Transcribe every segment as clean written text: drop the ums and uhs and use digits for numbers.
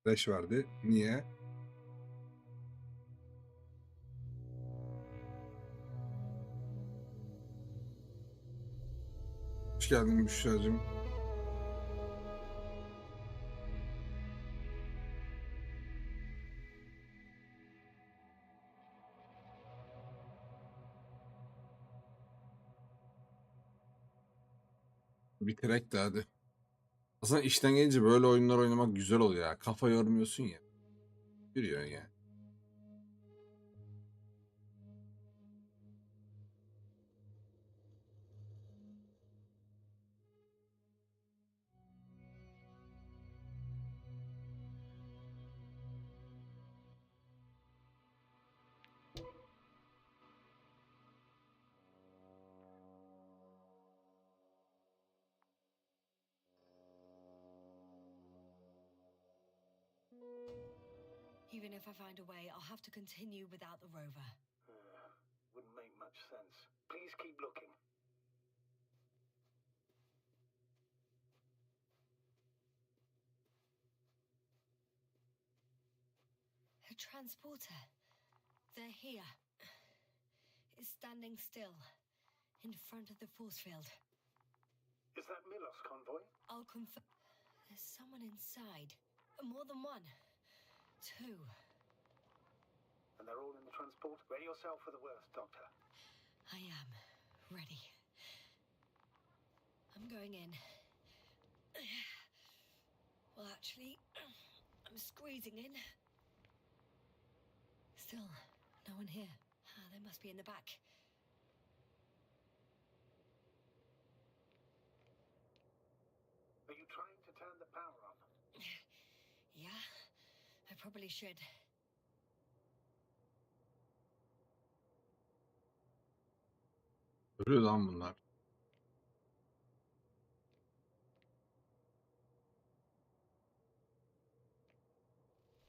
5 verdi. Niye? Hoş geldin Büşra'cığım. Bitirek de hadi. Aslında işten gelince böyle oyunlar oynamak güzel oluyor ya. Kafa yormuyorsun ya. Yürüyorsun ya. Even if I find a way, I'll have to continue without the rover. Wouldn't make much sense. Please keep looking. A transporter. They're here. It's standing still, in front of the force field. Is that Milos convoy? I'll confirm. There's someone inside. More than one. Two. And they're all in the transport? Ready yourself for the worst, Doctor. I am. Ready. I'm going in. Well, actually, I'm squeezing in. Still, no one here. They must be in the back. Are you trying to turn the power on? Yeah, I probably should. Ölüyor lan bunlar.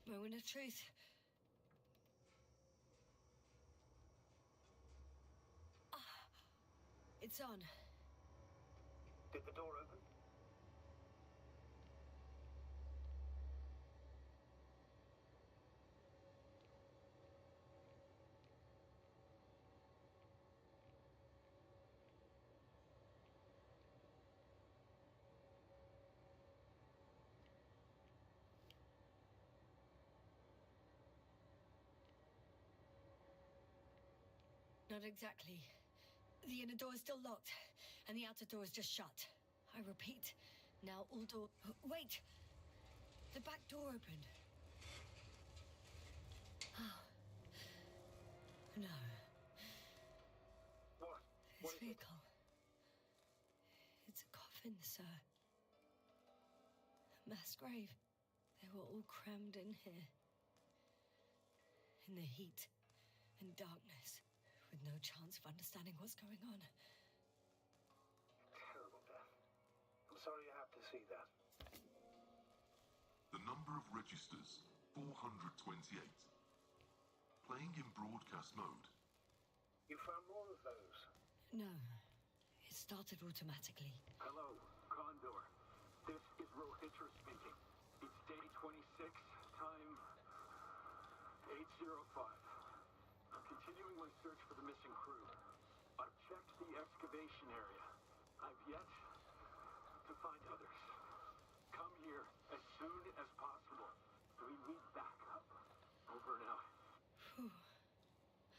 Moment of truth. It's on. Did the door open? Not exactly. The inner door is still locked, and the outer door is just shut. I repeat, now all door... Wait! The back door opened. Oh. No. What? This vehicle. It's a coffin, sir. A mass grave. They were all crammed in here. In the heat and darkness, with no chance of understanding what's going on. Terrible death. I'm sorry you have to see that. The number of registers, 428. Playing in broadcast mode. You found more of those? No. It started automatically. Hello, Condor. This is Rohitra speaking. It's day 26, time 8:05. I'm continuing my search for the missing crew. I've checked the excavation area. I've yet to find others. Come here as soon as possible. We need backup. Over and out.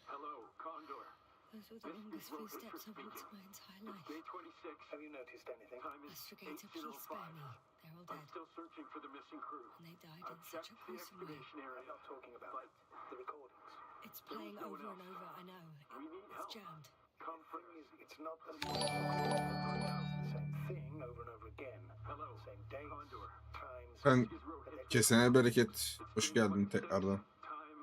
Hello, Condor. Those were the longest few steps I've walked my entire life. Day 26. Have you noticed anything? Time is Astrogator, please spare me. They're all I'm dead. still searching for the missing crew. And they died in I've such a checked the gruesome way. excavation area. I'm not talking about the recordings. It's playing no one over and else. over, I know. We need It's help. jammed. Come first. It's not the same thing over and over again. Hello. Same dates, times. Ben kesene bereket. Hoş geldin tekrardan.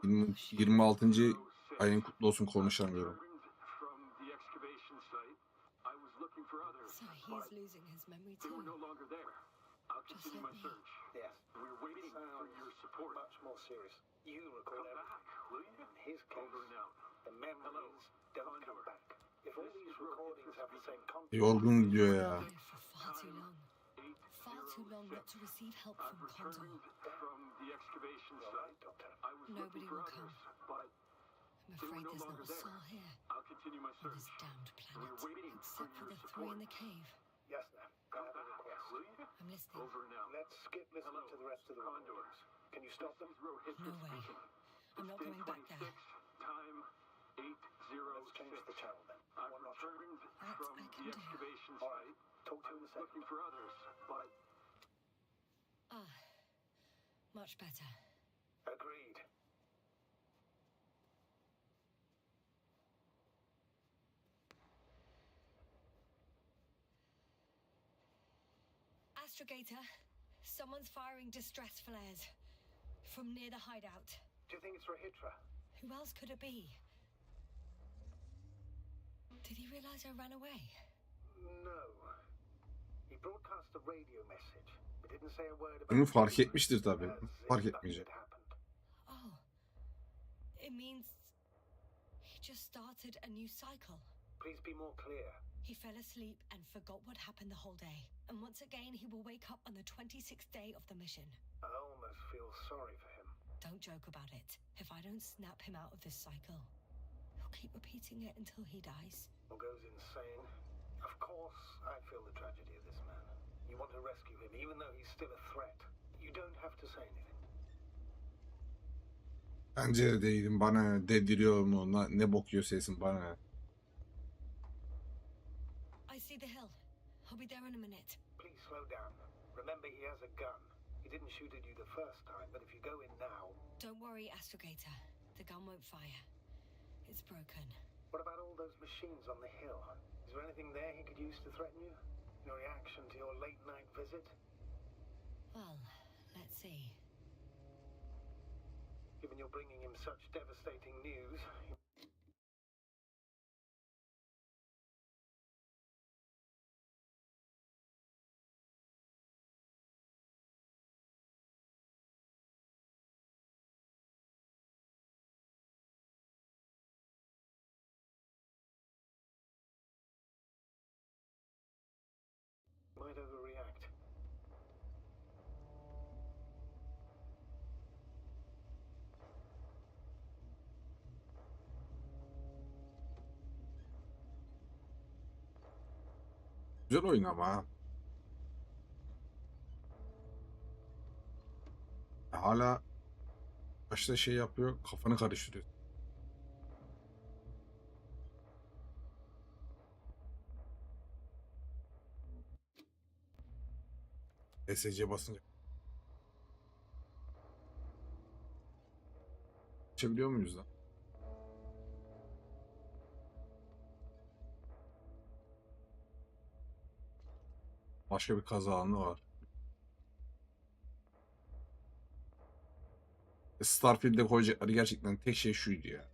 26. ayın kutlu olsun, konuşamıyorum. So he's losing his memory They were no too. longer there. I'll Just continue let my me. search. Yes. We're waiting for your support. Much more serious. You record come back, will you? In his case, over and out. The memories don't come back. If all these recordings have the same content. Yorgun diyor ya. Here for far too long. Far too long not to receive help I've from Condor. returned from the excavation site. I was Nobody looking for will others, come. but I'm they were afraid no there's longer not a there. soul here I'll continue my on search. this damned planet, We're waiting except for for your the three in support. the cave. Yasna, I Come have a back, request. will you? I'm listening. Over and out. Let's skip listening Hello, to the rest of the recording. Condors. Can you stop them? This is Rohitra No way. speaking. I'm not It's day going back there. 26, time 806. Let's change the channel then. I've One notch. returned That from I can the do. excavation All site. right, talk to I you in a was second. looking for others, but Ah, much better. Agreed. Astrogator, someone's firing distress flares from near the hideout. Do you think it's Rohitra? Who else could it be? Did he realize I ran away? No. He broadcast a radio message, but didn't say a word about Bunu fark you, etmiştir tabii. as if Fark nothing etmeyecek. had happened. Oh, it means he just started a new cycle. Please be more clear. He fell asleep and forgot what happened the whole day. And once again, he will wake up on the 26th day of the mission. I almost feel sorry for him. Don't joke about it. If I don't snap him out of this cycle, he'll keep repeating it until he dies. Or goes insane. Of course, I feel the tragedy of this man. You want to rescue him, even though he's still a threat. You don't have to say anything. Bence de değilim. Bana dediriyor mu? Ne bok yiyor sesin bana. I see the hill. I'll be there in a minute. Please slow down. Remember, he has a gun. He didn't shoot at you the first time, but if you go in now... Don't worry, Astrogator. The gun won't fire. It's broken. What about all those machines on the hill? Is there anything there he could use to threaten you? In reaction to your late-night visit? Well, let's see. Given you're bringing him such devastating news... might overreact. Güzel oyun ama ha. Hala başta şey yapıyor, kafanı karıştırıyor. SC basınca. Geçebiliyor muyuz lan? Başka bir kaza alanı var. Starfield'de koyacakları gerçekten tek şey şuydu ya.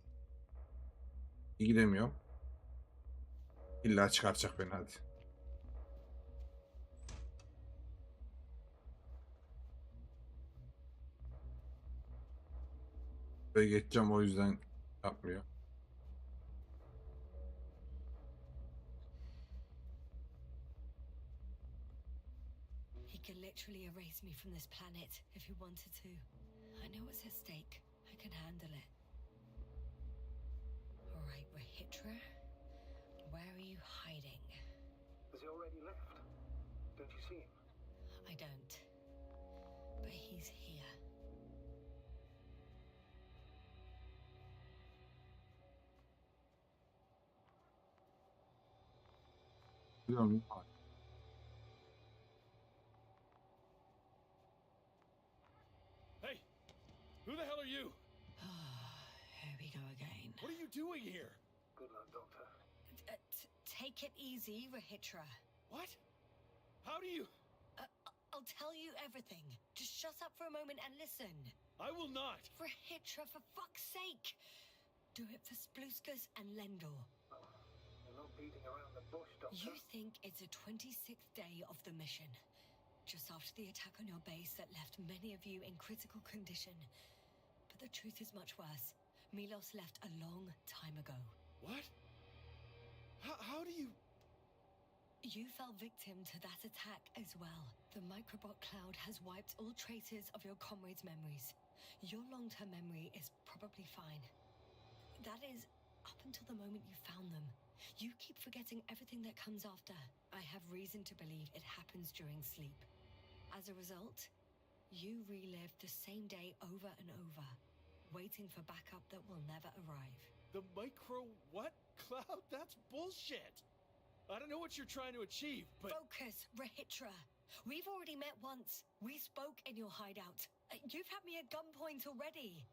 Gidemiyorum. İlla çıkartacak beni hadi. Böyle geçeceğim o yüzden yapmıyor. He could literally erase me from this planet if he wanted to. I know what's at stake. I can handle it. All right, Rohitra. Where are you hiding? Has he already left? Don't you see him? I don't. But he's here. Biliyor muyum? Hey, who the hell are you? Here we go again. What are you doing here? Good luck, Doctor. Take it easy, Rohitra. What? How do you? I'll tell you everything. Just shut up for a moment and listen. I will not. Rohitra, for fuck's sake! Do it for Spluskas and Lendor. You're not beating around the bush, Doctor. You think it's the 26th day of the mission, just after the attack on your base that left many of you in critical condition. But the truth is much worse. Milos left a long time ago. What? How do you? You fell victim to that attack as well. The microbot cloud has wiped all traces of your comrades' memories. Your long-term memory is probably fine. That is, up until the moment you found them. You keep forgetting everything that comes after. I have reason to believe it happens during sleep. As a result, you relive the same day over and over, waiting for backup that will never arrive. The micro what? Cloud? That's bullshit! I don't know what you're trying to achieve, but... Focus, Rahitra. We've already met once. We spoke in your hideout. You've had me at gunpoint already.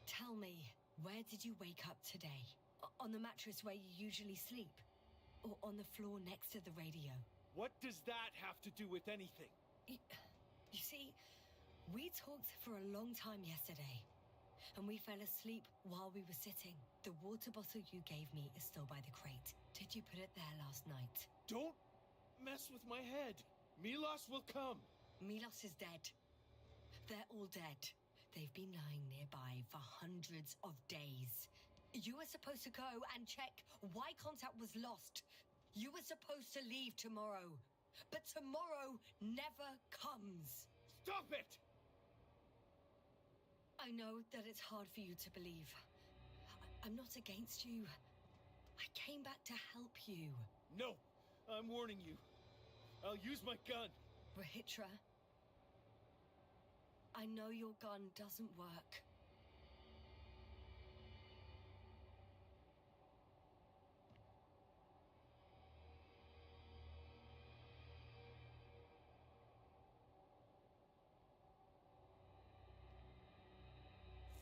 Tell me, where did you wake up today? On the mattress where you usually sleep? Or on the floor next to the radio? What does that have to do with anything? You see, we talked for a long time yesterday, and we fell asleep while we were sitting. The water bottle you gave me is still by the crate. Did you put it there last night? Don't mess with my head. Milos will come. Milos is dead. They're all dead. They've been lying nearby for hundreds of days. You were supposed to go and check why contact was lost. You were supposed to leave tomorrow. But tomorrow never comes. Stop it! I know that it's hard for you to believe. I'm not against you. I came back to help you. No, I'm warning you. I'll use my gun. Rahitra, I know your gun doesn't work.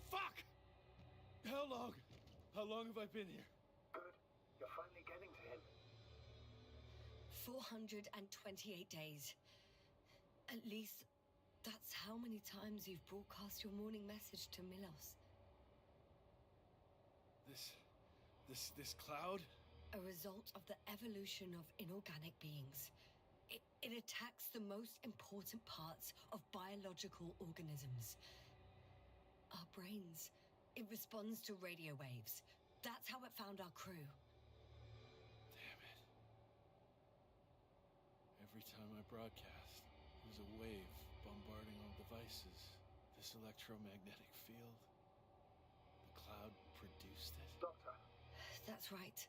Fuck! How long have I been here? Good. You're finally getting to him. 428 days. At least that's how many times you've broadcast your morning message to Milos. This cloud? A result of the evolution of inorganic beings. It attacks the most important parts of biological organisms. Our brains. It responds to radio waves. That's how it found our crew. Damn it. Every time I broadcast, there's a wave bombarding all devices. This electromagnetic field. The cloud produced it. Doctor, That's right.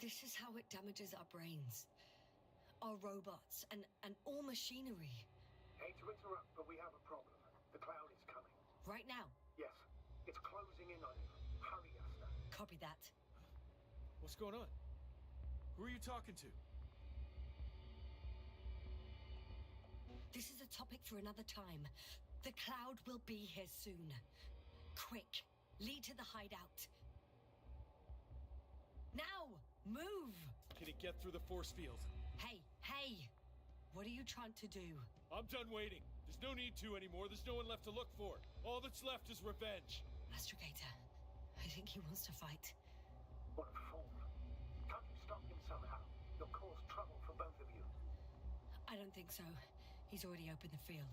This is how it damages our brains. Our robots and all machinery. hate to interrupt, but we have a problem. The cloud is coming. Right now. Yes, it's closing in on you. Hurry, Yasna. Copy that. What's going on? Who are you talking to? This is a topic for another time. The cloud will be here soon. Quick, lead to the hideout. Now, move! Can it get through the force field? Hey! What are you trying to do? I'm done waiting. There's no need to anymore. There's no one left to look for. All that's left is revenge. Astrogator, I think he wants to fight. What a fool. Can't you stop him somehow? You'll cause trouble for both of you. I don't think so. He's already opened the field.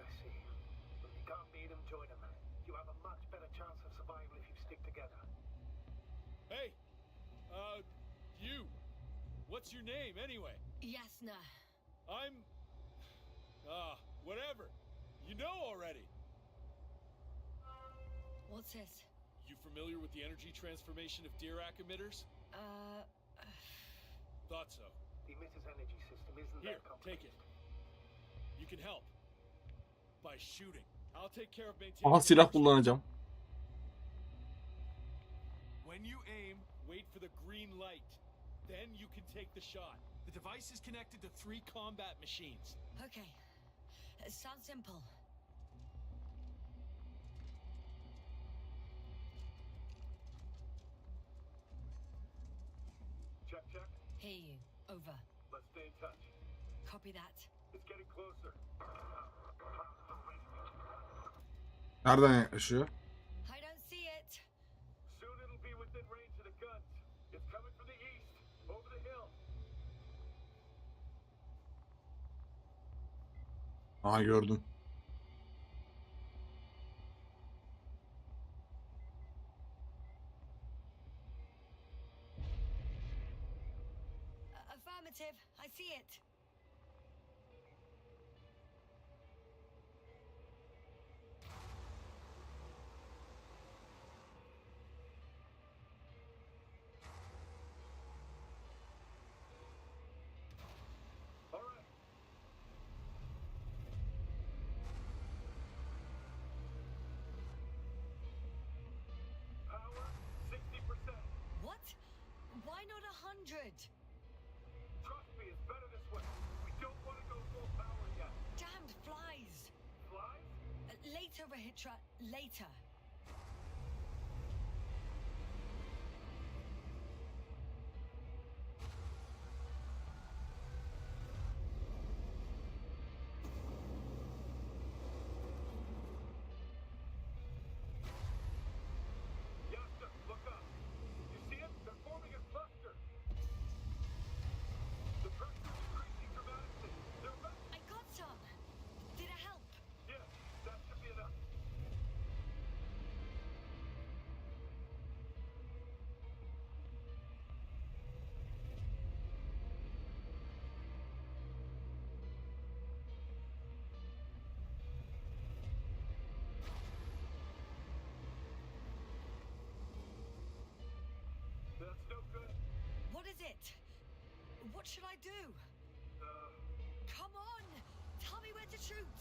I see. Well, if you can't beat him, join him. You have a much better chance of survival if you stick together. Hey! You! What's your name, anyway? Yasna. I'm... whatever. You know already. What's this? You familiar with the energy transformation of Dirac emitters? Thought so. The emitter's energy system isn't Here, that complicated. take it. You can help. By shooting. I'll take care of maintaining... Aha silah kullanacağım. When you aim, wait for the green light. Then you can take the shot. The device is connected to 3 combat machines. Okay. Sounds simple. Check. Hear you. Over. Let's stay in touch. Copy that. It's getting closer. Nereden yaklaşıyor? I don't see it. Soon it'll be within range of the guns. It's coming from the east, over the hill. Aha gördüm. Affirmative. I see it. good. Trust me, it's better this way. We don't want to go full power yet. Damned flies. Flies? Later, Rahitra, later. Yasna, look up. You see it? They're forming a cluster. The pressure is increasing dramatically. They're about... I got some. Did it help? Yeah, that should be enough. That's no good. What is it? What should I do? Come on! Tell me where to shoot!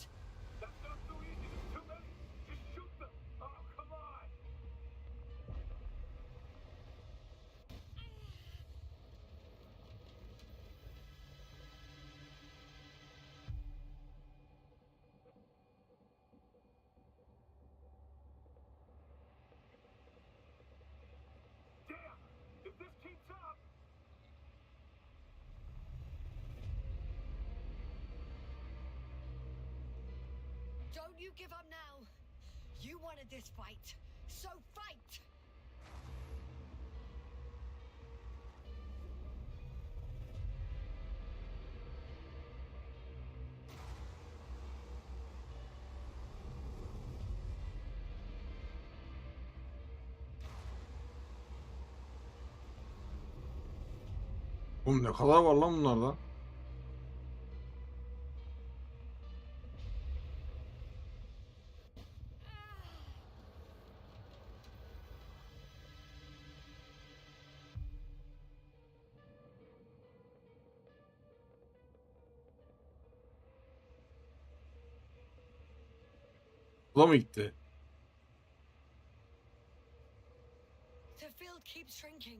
That's not so easy. There's too many. Just shoot them. Oh, come on. Damn! If this keeps up... Don't you give up now! You wanted this fight, so fight! Oğlum ne kadar var lan bunlarda? Bu da mı gitti? The field keeps shrinking.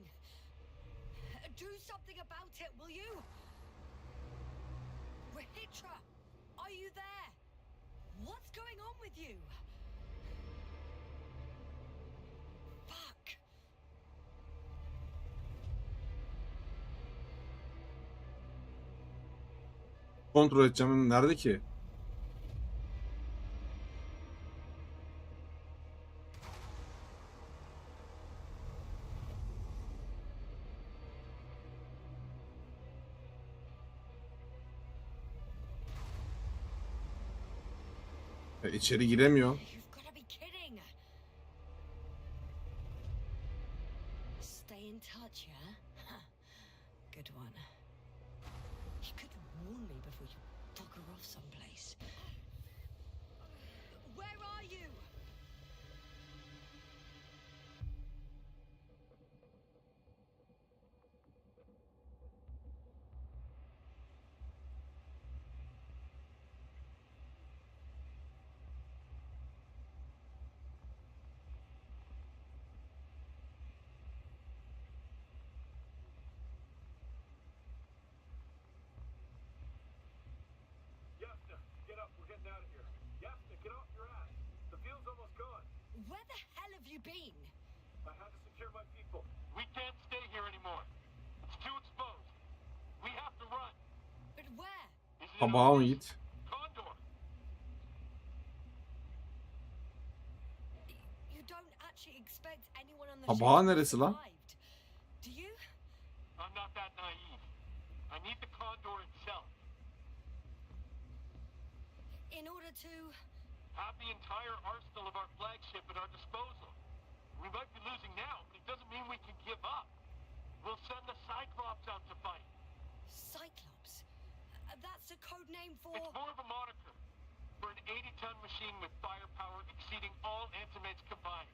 Do something about it, will you? Rahitra, are you there? What's going on with you? Fuck. Kontrol edeceğim. Nerede ki? İçeri giremiyor. You've got to be kidding. Stay in touch, yeah? Good one. You could warn me before you bugger off someplace. Where are you? Yasna, get up. We're getting out of here. Yasna, get off your ass. The field's almost gone. Where the hell have you been? I had to secure my people. We can't stay here anymore. It's too exposed. We have to run. But where? Is it Tabağa mı obvious? git? Condor. You don't actually expect anyone on the Tabağı ship to neresi lan? survived, do you? I'm not that naive. I need the Condor itself. In order to... Have the entire arsenal of our flagship at our disposal. We might be losing now, but it doesn't mean we can give up. We'll send the Cyclops out to fight. Cyclops? That's a code name for... It's more of a moniker for an 80-ton machine with firepower exceeding all antimates combined.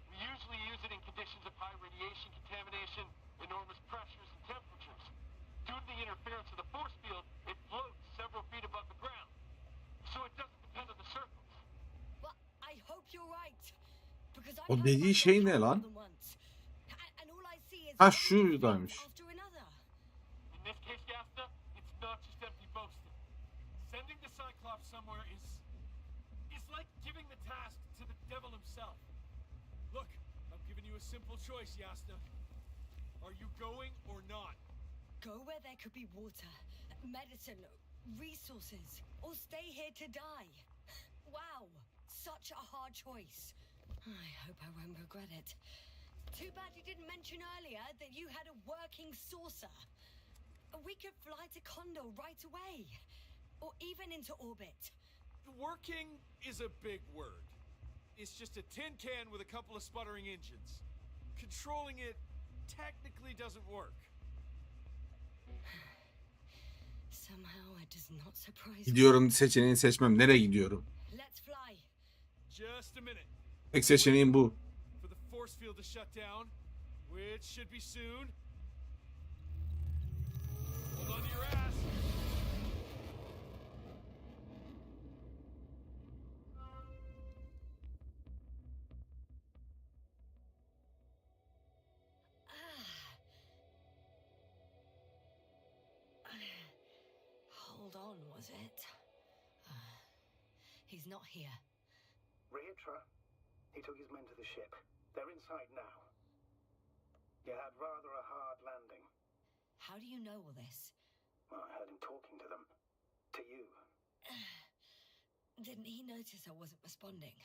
We usually use it in conditions of high radiation contamination, enormous pressures and temperatures. Due to the interference of the force field, it floats several feet above the ground. So it doesn't depend on the circles. Well, I hope you're right. Because I've O heard dediği about şey your ne power lan? more than once. And all I see is Ha one defeat şuradaymış. after another. a Cyclops somewhere is like giving the task to the devil himself. Look, I'm giving you a simple choice, Yasna. Are you going or not? Go where there could be water, medicine, resources, or stay here to die. Wow, such a hard choice. I hope I won't regret it. Too bad you didn't mention earlier that you had a working saucer. We could fly to Condor right away, or even into orbit. Working is a big word. It's just a tin can with a couple of sputtering engines. Controlling it technically doesn't work. Somehow it does not surprise me. Gidiyorum seçeneğini seçmem. Nereye gidiyorum? Let's fly. Just a minute. Tek seçeneğim bu. For the force field to shut down, which should be soon. Hold on to your ass. Hold on, was it? He's not here. Rahitra, he took his men to the ship. They're inside now. You had rather a hard landing. How do you know all this? Well, I heard him talking to them. To you. Didn't he notice I wasn't responding?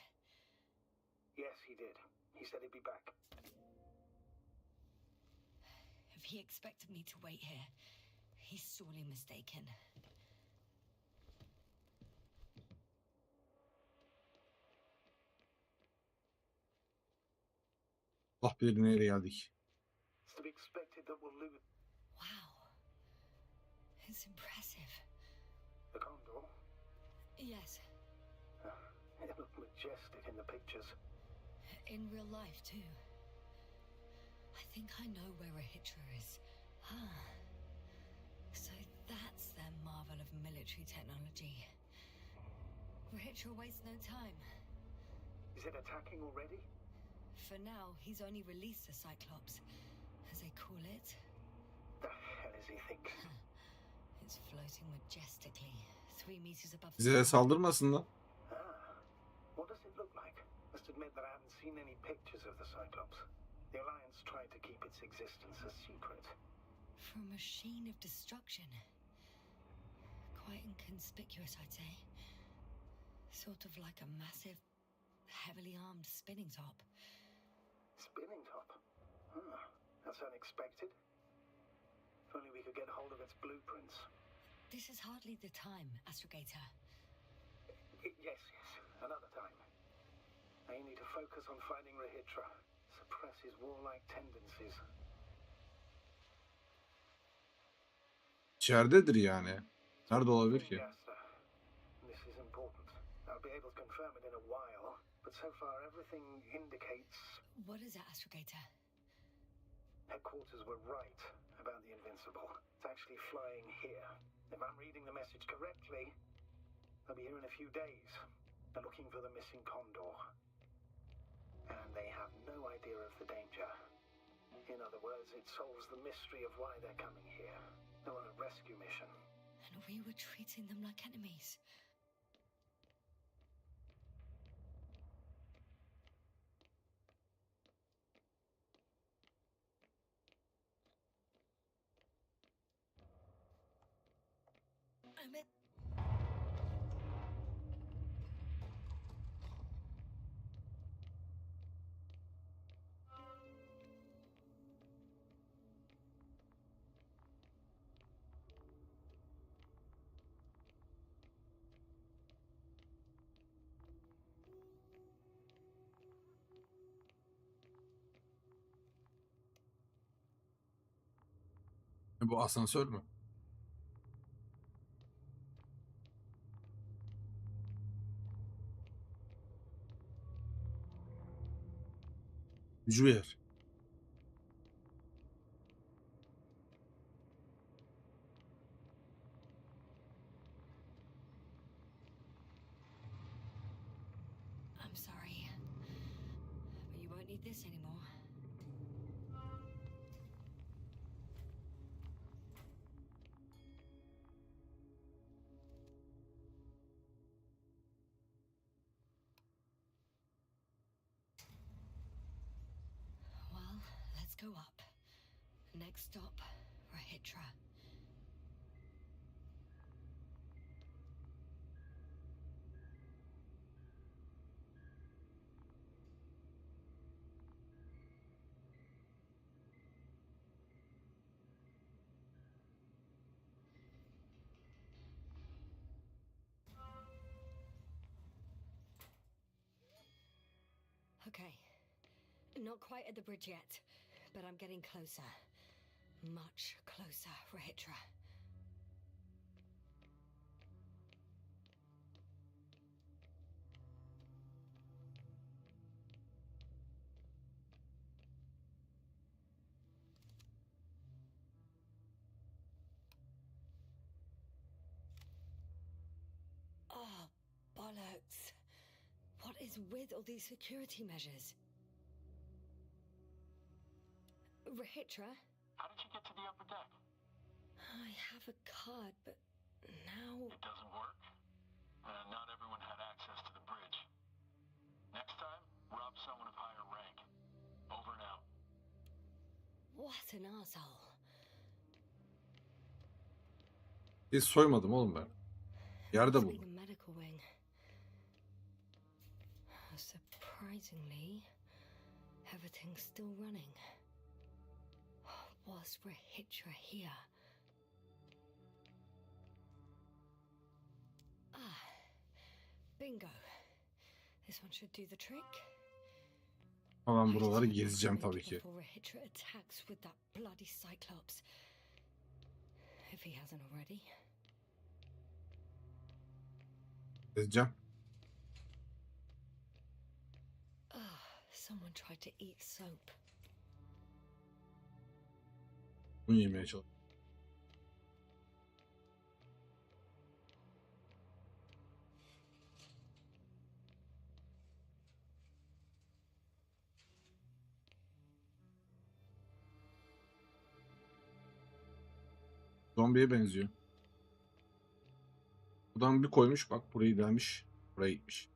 Yes, he did. He said he'd be back. If he expected me to wait here, he's sorely mistaken. Ah bilir nereye geldik. It's to be expected that we'll lose Wow. It's impressive. the Condor. Yes, It looked majestic in the pictures. in real life too. I think I know where Rahitra is. So that's their marvel of military technology. Rahitra wastes no time. Is it attacking already? For now, he's only released the Cyclops, as they call it. The hell is he thinking? It's floating majestically, 3 meters above Bize de saldırmasın lan. What does it look like? Must admit that I haven't seen any pictures of the Cyclops. The Alliance tried to keep its existence a secret. For a machine of destruction. Quite inconspicuous, I'd say. Sort of like a massive, heavily armed spinning top. Spinning top? That's unexpected. If only we could get hold of its blueprints. This is hardly the time, Astrogator. Yes, another time. I need to focus on finding Rahitra. Suppress his warlike tendencies. İçeridedir yani. Nerede olabilir ki? Yasna, this is important. I'll be able to confirm it in a while, but so far everything indicates What is it, Astrogator? headquarters were right about the Invincible. It's actually flying here. If I'm reading the message correctly, they'll be here in a few days. They're looking for the missing Condor. And they have no idea of the danger. In other words, it solves the mystery of why they're coming here. They're on a rescue mission. And we were treating them like enemies. I meant... Bu asansör mü? Gücü yer. I'm sorry. But you won't need this anymore. So up. Next stop, Rahitra. Okay. Not quite at the bridge yet, but I'm getting closer. Much closer, Rahitra. Oh, bollocks. What is with all these security measures? Rahitra? How did you get to the upper deck? I have a card, but now... It doesn't work? Not everyone had access to the bridge. Next time, rob someone of higher rank. Over and out. What an asshole. Hiç soymadım oğlum ben. Yerde Must be buldum. the medical wing. Surprisingly, everything's still running. Was Rahitra here? Ah, bingo. This one should do the trick. Falan I just buraları had to gezeceğim make tabii it ki. before Rahitra attacks with that bloody Cyclops. If he hasn't already. Gezeceğim. Someone tried to eat soap. Bunu yemeye çalış. Zombiye benziyor. Buradan bir koymuş, bak burayı gelmiş. Buraya gitmiş.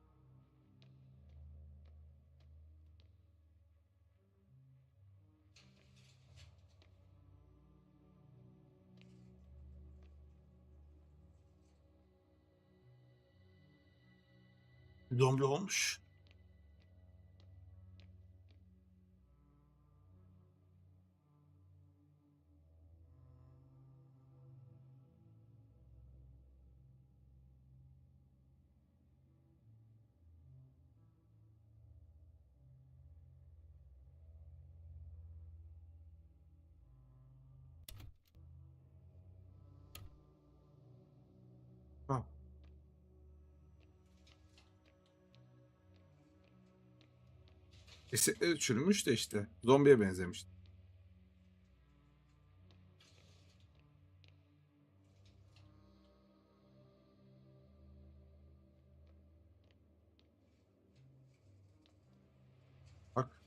Zombi olmuş. Ha. Çürümüş de işte. Zombiye benzemiş. Bak.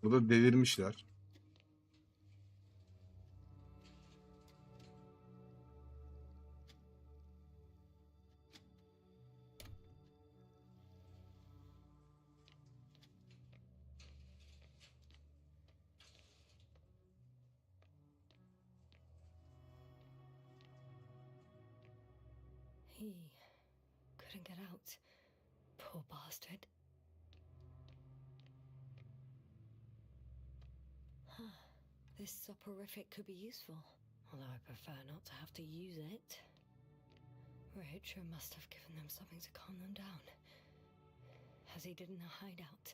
Burada delirmişler. He couldn't get out. Poor bastard. Huh. This soporific could be useful, although I prefer not to have to use it. Rahitra must have given them something to calm them down, as he did in the hideout.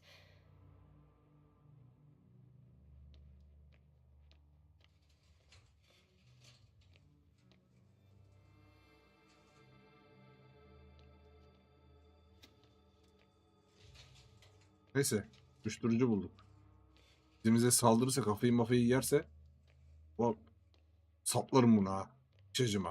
Neyse. Uyuşturucu bulduk. Bizimize saldırırsa, kafayı mafayı yerse o saplarım buna ha. Çecime.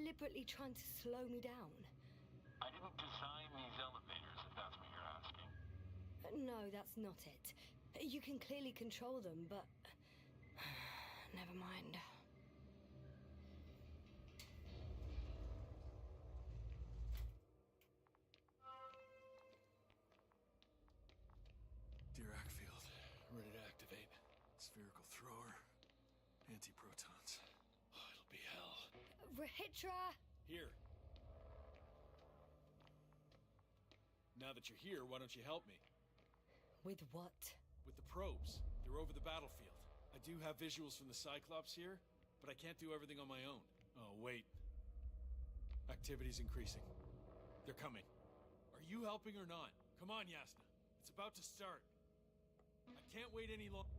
deliberately trying to slow me down? I didn't design these elevators, if that's what you're asking. No, that's not it. You can clearly control them, but... Never mind. Dirac field, ready to activate. Spherical thrower, anti-protons. Oh, it'll be hell. Rahitra! Here. Now that you're here, why don't you help me? With what? With the probes. They're over the battlefield. I do have visuals from the Cyclops here, but I can't do everything on my own. Oh, wait. Activity's increasing. They're coming. Are you helping or not? Come on, Yasna. It's about to start. I can't wait any longer.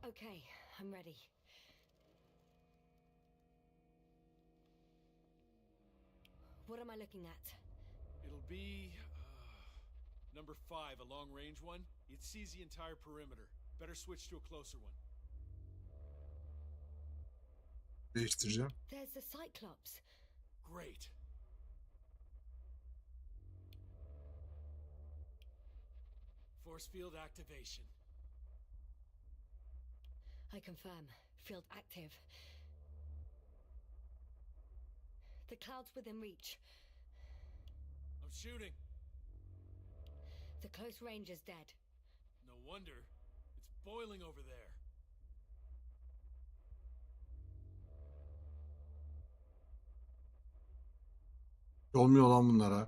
Okay, I'm ready. What am I looking at? It'll be... number 5, a long-range one. It sees the entire perimeter. Better switch to a closer one. Değiştireceğim. There's the Cyclops. Great. Force field activation. I confirm. Field active. The cloud's within reach. I'm shooting. The close range is dead. No wonder. It's boiling over there. Olmuyor lan bunlara.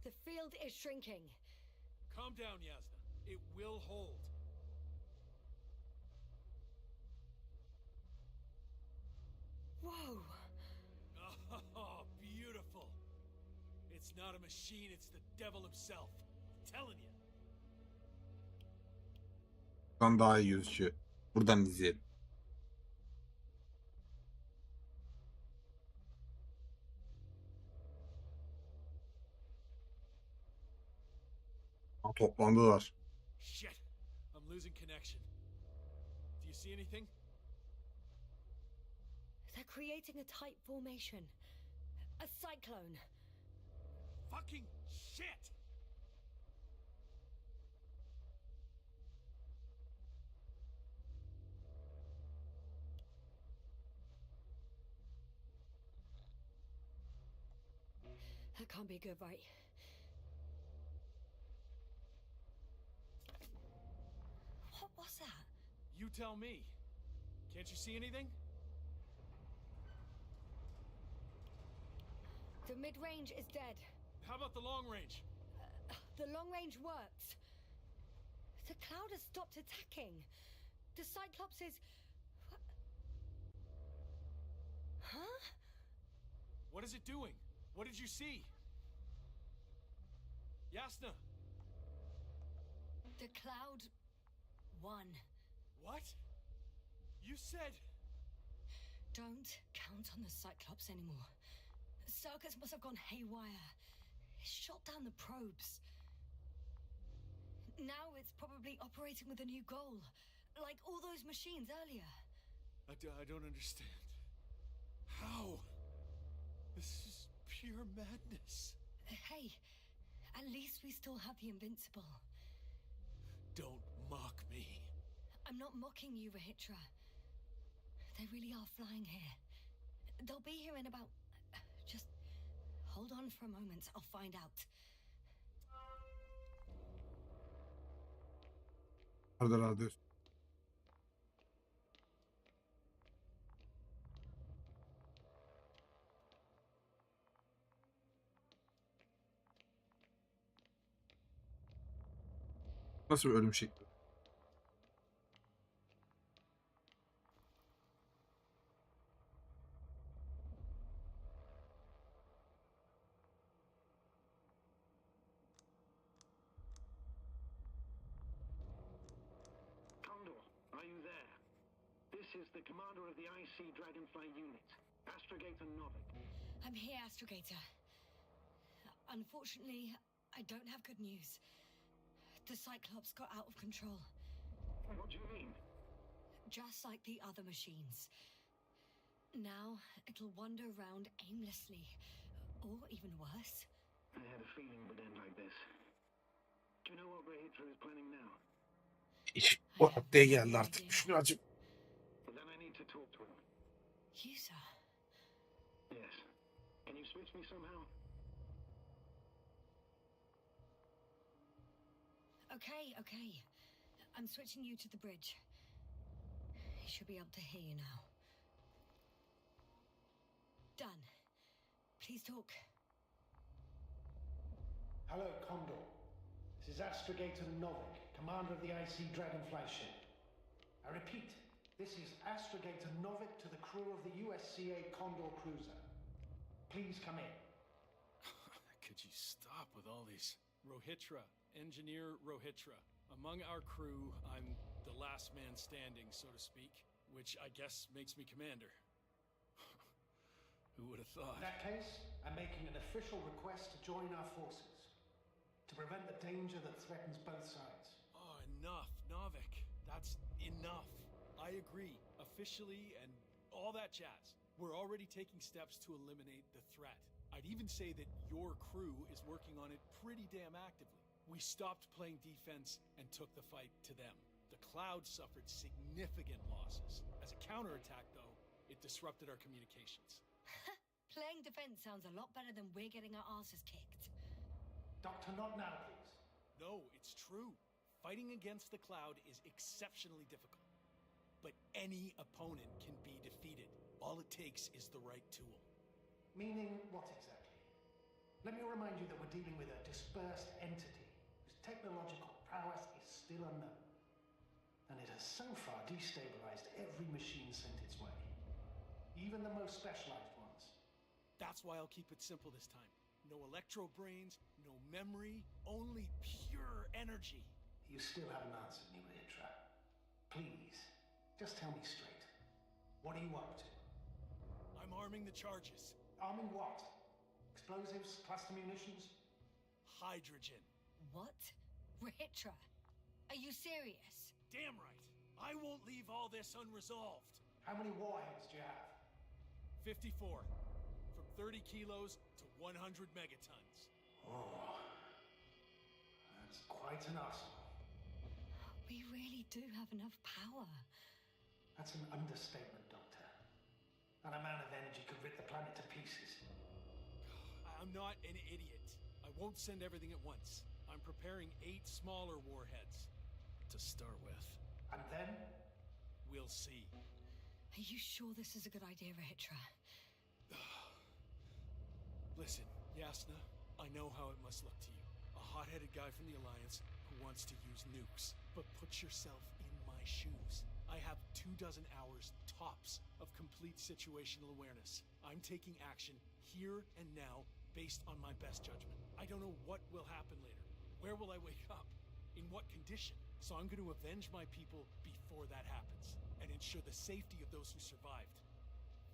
The field is shrinking. Calm down, Yasna. It will hold. Whoa! Oh, beautiful. It's not a machine, it's the devil himself. I'm telling you. Buradan daha iyi gözüküyor. Buradan izleyelim. Ha, toplandılar. Shit. I'm losing connection. Do you see anything? They're creating a tight formation. A cyclone. Fucking shit! That can't be good, right? What was that? You tell me. Can't you see anything? The mid-range is dead. How about the long range? The long range works. The cloud has stopped attacking. The Cyclops is... Huh? What is it doing? What did you see? Yasna! The cloud won. What? You said... Don't count on the Cyclops anymore. Circus must have gone haywire. It shot down the probes. Now it's probably operating with a new goal. Like all those machines earlier. I don't understand. How? This is pure madness. Hey, at least we still have the Invincible. Don't mock me. I'm not mocking you, Rahitra. They really are flying here. They'll be here in about... Just hold on for a moment. I'll find out. Hadi. Nasıl bir ölüm şekli? Are you there? This is the commander of the IC Dragonfly unit, Astrogator Novik. I'm here, Astrogator. Unfortunately, I don't have good news. The Cyclops got out of control. What do you mean? Just like the other machines. Now it'll wander around aimlessly, or even worse. I had a feeling it would end like this. Do you know what Regis is planning now? İş o raddeye geldi artık. Düşünüyorum. Well, then I need to talk to him. You, sir? Yes. Can you switch me somehow? Okay. I'm switching you to the bridge. He should be able to hear you now. Done. Please talk. Hello, Condor. This is Astrogator Novik, commander of the IC Dragonfly ship. I repeat, this is Astrogator Novik to the crew of the USCA Condor cruiser. Please come in. Could you stop with all these? Rohitra, Engineer Rohitra. Among our crew, I'm the last man standing, so to speak, which I guess makes me commander. Who would have thought? In that case, I'm making an official request to join our forces, to prevent the danger that threatens both sides. Oh, enough, Novik. That's enough. I agree, officially and all that jazz. We're already taking steps to eliminate the threat. I'd even say that your crew is working on it pretty damn actively. We stopped playing defense and took the fight to them. The Cloud suffered significant losses. As a counterattack, though, it disrupted our communications. Playing defense sounds a lot better than we're getting our asses kicked. Doctor, not now, please. No, it's true. Fighting against the Cloud is exceptionally difficult. But any opponent can be defeated. All it takes is the right tool. Meaning what exactly? Let me remind you that we're dealing with a dispersed entity whose technological prowess is still unknown. And it has so far destabilized every machine sent its way. Even the most specialized ones. That's why I'll keep it simple this time. No electro brains, no memory, only pure energy. You still haven't answered me, Rahitra. Please, just tell me straight. What are you up to? I'm arming the charges. Arming what? Explosives, cluster munitions? Hydrogen. What? Rahitra? Are you serious? Damn right. I won't leave all this unresolved. How many warheads do you have? 54. From 30 kilos to 100 megatons. Oh, that's quite an arsenal. We really do have enough power. That's an understatement, Doctor. That amount of energy could rip the planet to pieces. I'm not an idiot. I won't send everything at once. I'm preparing 8 smaller warheads to start with. And then? We'll see. Are you sure this is a good idea, Rahitra? Listen, Yasna, I know how it must look to you. A hot-headed guy from the Alliance who wants to use nukes. But put yourself in my shoes. I have 24 hours tops of complete situational awareness. I'm taking action here and now based on my best judgment. I don't know what will happen later. Where will I wake up? In what condition? So I'm going to avenge my people before that happens and ensure the safety of those who survived.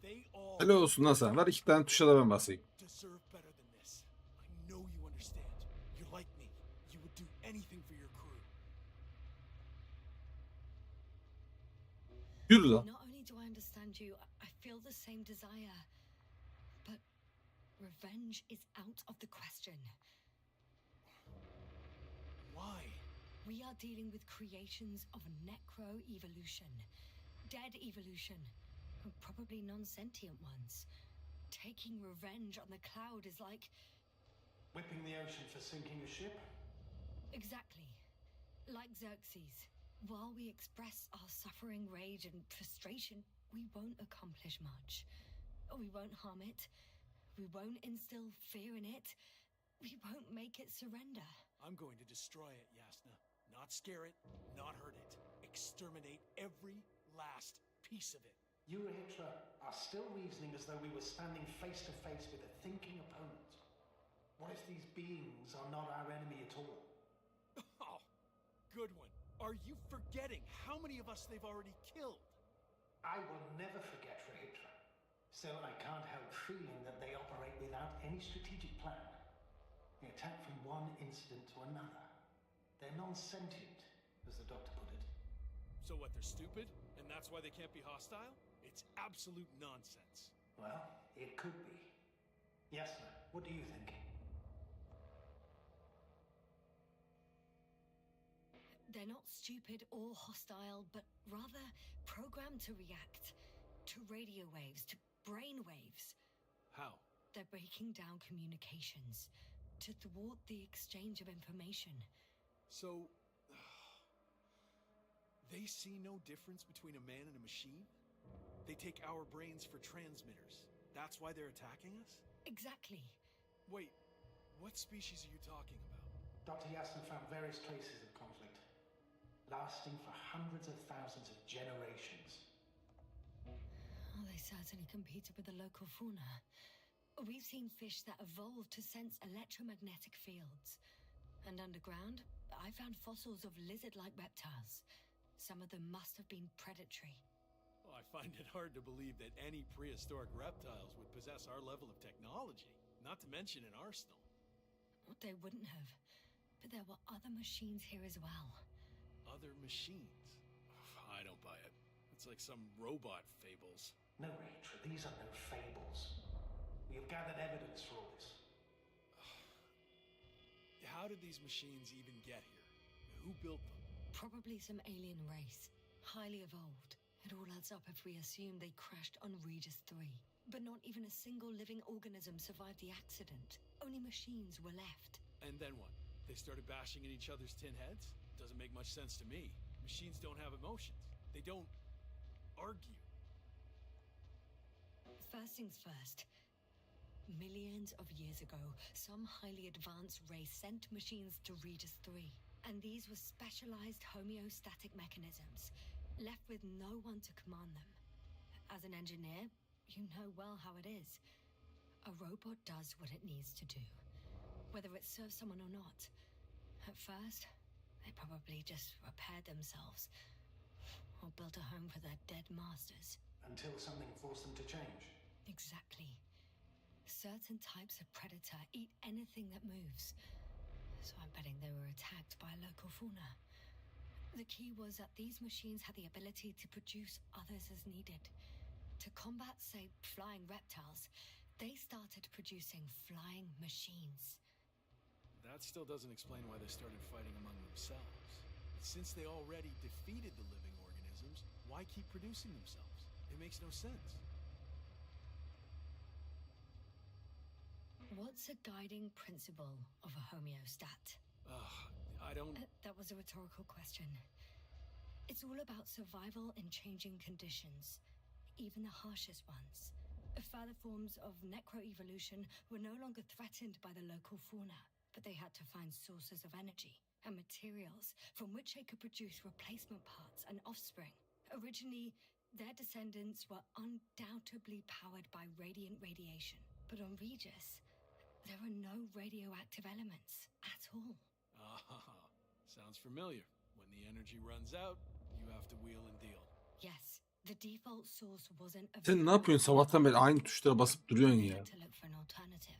They all Helal olsun lan sana. Ver 2 tane tuşa da ben basayım. deserve better than this. I know you understand. You're like me. You would do anything for your crew. Yürü lan. Not only do I understand you, I feel the same desire. But revenge is out of the question. Why? We are dealing with creations of necro-evolution. Dead evolution. Probably non-sentient ones. Taking revenge on the Cloud is like... Whipping the ocean for sinking a ship? Exactly. Like Xerxes. While we express our suffering, rage, and frustration, we won't accomplish much. We won't harm it. We won't instill fear in it. We won't make it surrender. I'm going to destroy it, Yasna. Not scare it, not hurt it. Exterminate every last piece of it. You, Rahitra, are still reasoning as though we were standing face to face with a thinking opponent. What if these beings are not our enemy at all? Oh, good one. Are you forgetting how many of us they've already killed? I will never forget, Rahitra. Still, I can't help feeling that they operate without any strategic plan. They attack from one incident to another. They're non-sentient, as the doctor put it. So what, they're stupid? And that's why they can't be hostile? It's absolute nonsense. Well, it could be. Yasna, what do you think? They're not stupid or hostile, but rather programmed to react to radio waves, to brain waves. How? They're breaking down communications to thwart the exchange of information. So, they see no difference between a man and a machine? They take our brains for transmitters. That's why they're attacking us? Exactly. Wait, what species are you talking about? Dr. Yasna found various traces of conflict, lasting for hundreds of thousands of generations. Oh, they certainly competed with the local fauna. We've seen fish that evolved to sense electromagnetic fields. And underground, I found fossils of lizard-like reptiles. Some of them must have been predatory. Well, I find it hard to believe that any prehistoric reptiles would possess our level of technology, not to mention an arsenal. They wouldn't have. But there were other machines here as well. Other machines? I don't buy it. It's like some robot fables. No, Rachel, these are no fables. We have gathered evidence for all this. How did these machines even get here? Who built them? Probably some alien race. Highly evolved. It all adds up if we assume they crashed on Regis III. But not even a single living organism survived the accident. Only machines were left. And then what? They started bashing in each other's tin heads? Doesn't make much sense to me. Machines don't have emotions. They don't argue. First things first. Millions of years ago, some highly advanced race sent machines to Regis III. And these were specialized homeostatic mechanisms, left with no one to command them. As an engineer, you know well how it is. A robot does what it needs to do, whether it serves someone or not. At first, they probably just repaired themselves, or built a home for their dead masters. Until something forced them to change. Exactly. Certain types of predator eat anything that moves. So I'm betting they were attacked by local fauna. The key was that these machines had the ability to produce others as needed. To combat, say, flying reptiles, they started producing flying machines. That still doesn't explain why they started fighting among themselves. Since they already defeated the living organisms, why keep producing themselves? It makes no sense. What's a guiding principle of a homeostat? I don't... That was a rhetorical question. It's all about survival in changing conditions, even the harshest ones. Further forms of necroevolution were no longer threatened by the local fauna, but they had to find sources of energy and materials from which they could produce replacement parts and offspring. Originally, their descendants were undoubtedly powered by radiant radiation, but on Regis, there are no radioactive elements at all. Sounds familiar. When the energy runs out, you have to wheel and deal. Yes, the default source wasn't Sen ne yapıyorsun sabahtan beri aynı tuşlara basıp duruyorsun ya. to look for an alternative.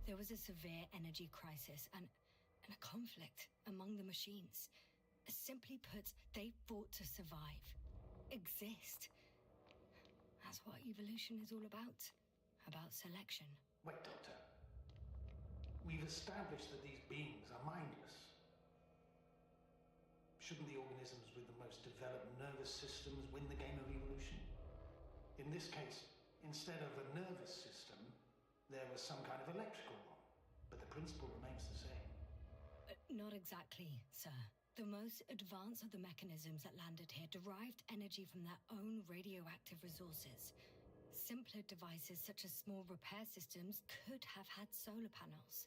There was a severe energy crisis and a conflict among the machines. Simply put, they fought to survive, exist. That's what evolution is all about selection. Wait, Doctor. We've established that these beings are mindless. Shouldn't the organisms with the most developed nervous systems win the game of evolution? In this case, instead of a nervous system, there was some kind of electrical one, but the principle remains the same. Not exactly, sir. The most advanced of the mechanisms that landed here derived energy from their own radioactive resources. Simpler devices such as small repair systems could have had solar panels.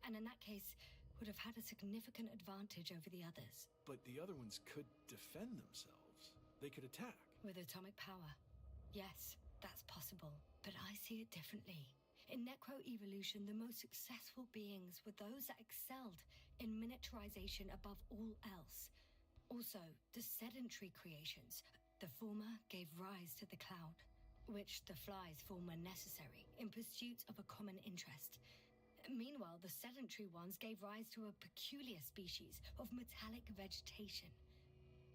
And in that case, would have had a significant advantage over the others. But the other ones could defend themselves. They could attack. With atomic power. Yes, that's possible. But I see it differently. In necroevolution, the most successful beings were those that excelled in miniaturization above all else. Also, the sedentary creations. The former gave rise to the cloud, which the flies form when necessary, in pursuit of a common interest. Meanwhile, the sedentary ones gave rise to a peculiar species of metallic vegetation.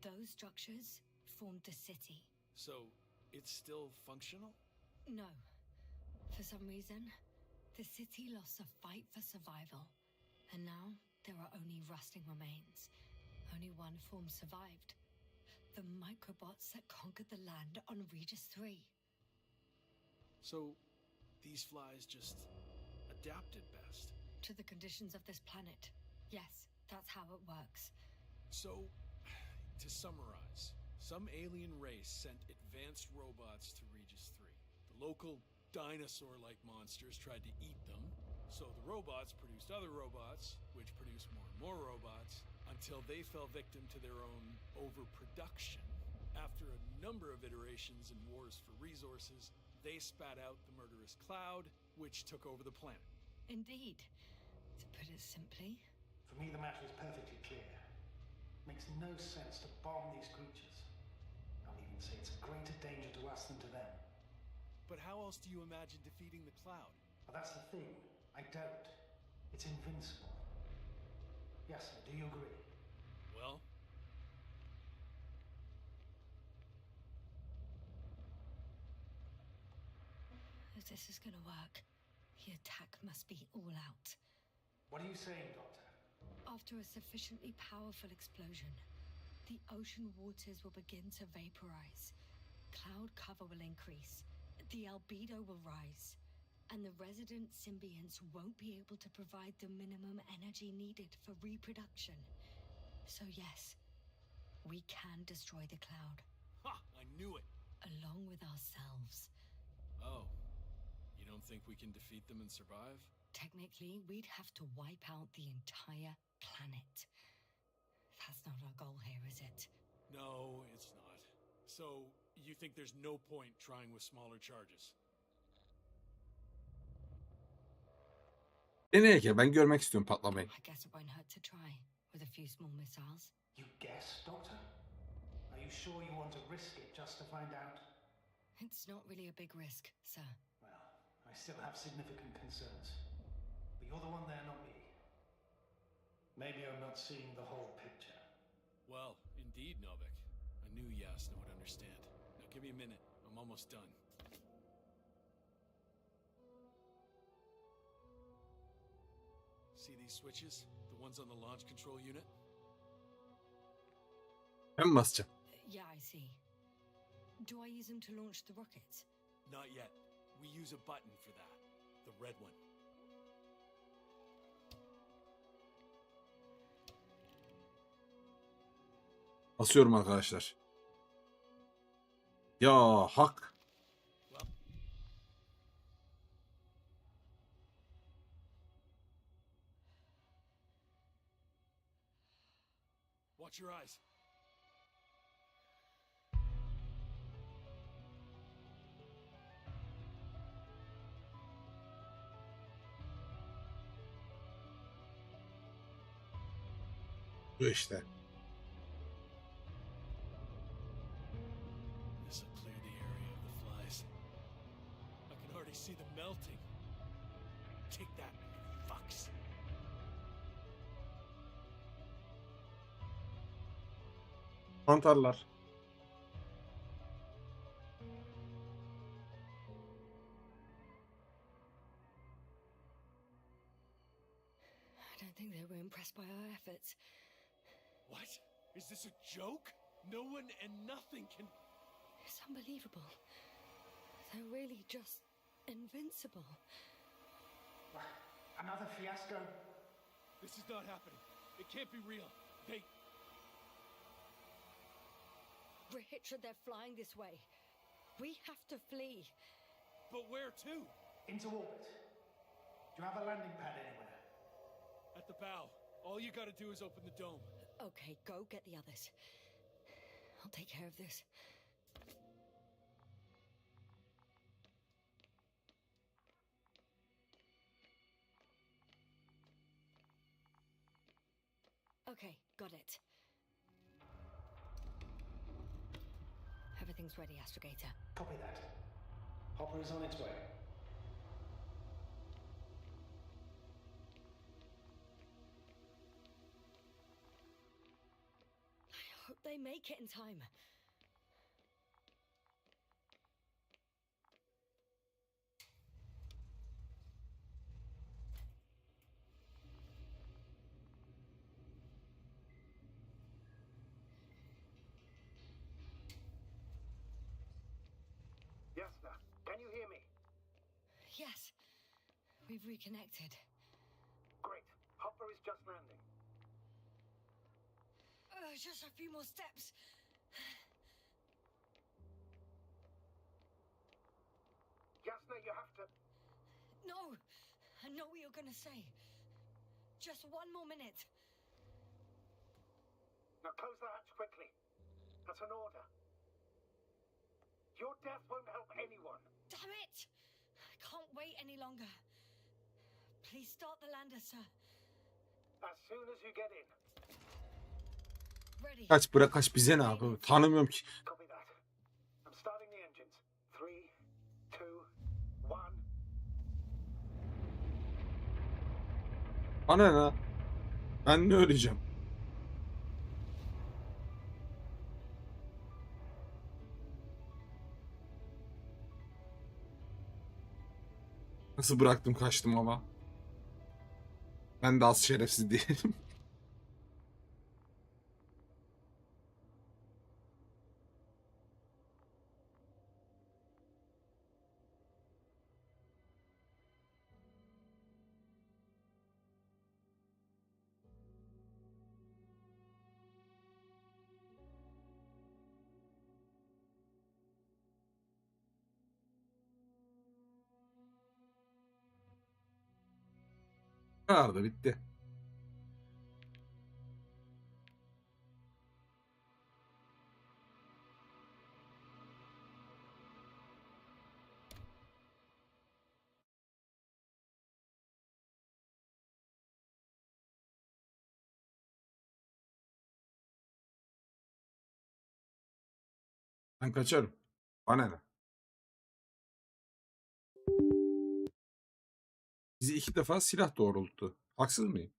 Those structures formed the city. So, it's still functional? No. For some reason, the city lost a fight for survival. And now, there are only rusting remains. Only one form survived. The microbots that conquered the land on Regis III. So, these flies just adapted best. To the conditions of this planet. Yes, that's how it works. So, to summarize, some alien race sent advanced robots to Regis III. The local dinosaur-like monsters tried to eat them, so the robots produced other robots, which produced more and more robots, until they fell victim to their own overproduction. After a number of iterations and wars for resources, they spat out the murderous cloud, which took over the planet. Indeed. To put it simply, For me, the matter is perfectly clear. Makes no sense to bomb these creatures. I'll even say it's a greater danger to us than to them. But how else do you imagine defeating the cloud? But that's the thing. I don't. It's invincible. Yasna, do you agree? Well, if this is gonna work, the attack must be all out. What are you saying, Doctor? After a sufficiently powerful explosion, the ocean waters will begin to vaporize. Cloud cover will increase, the albedo will rise, and the resident symbionts won't be able to provide the minimum energy needed for reproduction. So yes, we can destroy the cloud, ha! I knew it! along with ourselves. Oh, you don't think we can defeat them and survive? Technically, we'd have to wipe out the entire planet. That's not our goal here, is it? No, it's not. So, you think there's no point trying with smaller charges? Deneyek ya, ben görmek istiyorum patlamayı. I guess it won't hurt to try, with a few small missiles. You guess, Doctor? Are you sure you want to risk it just to find out? It's not really a big risk, sir. Well, I still have significant concerns. But you're the one there, not me. Maybe I'm not seeing the whole picture. Well, indeed, Novik. I knew Yasna would understand. Now give me a minute. I'm almost done. See these switches? The ones on the launch control unit? Ben mi basacağım? Yeah, I see. Do I use them to launch the rockets? Not yet. We use a button for that. The red one. Basıyorum arkadaşlar. Ya hak. Well, watch your eyes. Bu işte. This'll clear the area of the flies. I can already see them melting. Take that, fucks. Mantarlar. I don't think they were impressed by our efforts. What? Is this a joke? No one and nothing can... It's unbelievable. They're really just invincible. Another fiasco? This is not happening. It can't be real. They... Richard, they're flying this way. We have to flee. But where to? Into orbit. Do you have a landing pad anywhere? At the bow. All you gotta do is open the dome. Okay, go get the others. I'll take care of this. Okay, got it. Everything's ready, Astrogator. Copy that. Hopper is on its way. I hope they make it in time? Yasna, can you hear me? Yes, we've reconnected. Great. Hopper is just landing. Just a few more steps. Yasna, you have to... No, I know what you're gonna say. Just one more minute. Now close the hatch quickly. That's an order. Your death won't help anyone. Damn it! I can't wait any longer. Please start the lander, sir. As soon as you get in. Ready. Kaç bırak kaç, bize ne yapıyor? Tanımıyorum ki. Copy that. I'm starting the engines. 3, 2, 1. Bana ne? Ben ne öleceğim? Nasıl bıraktım kaçtım ama. Ben de az şerefsiz değilim. Bu kadar da bitti. Ben kaçarım. Bana ne? Bizi 2 defa silah doğrulttu. Haksız mıyım?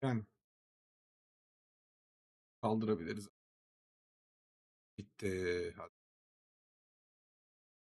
Yani kaldırabiliriz. Bitti. Hadi.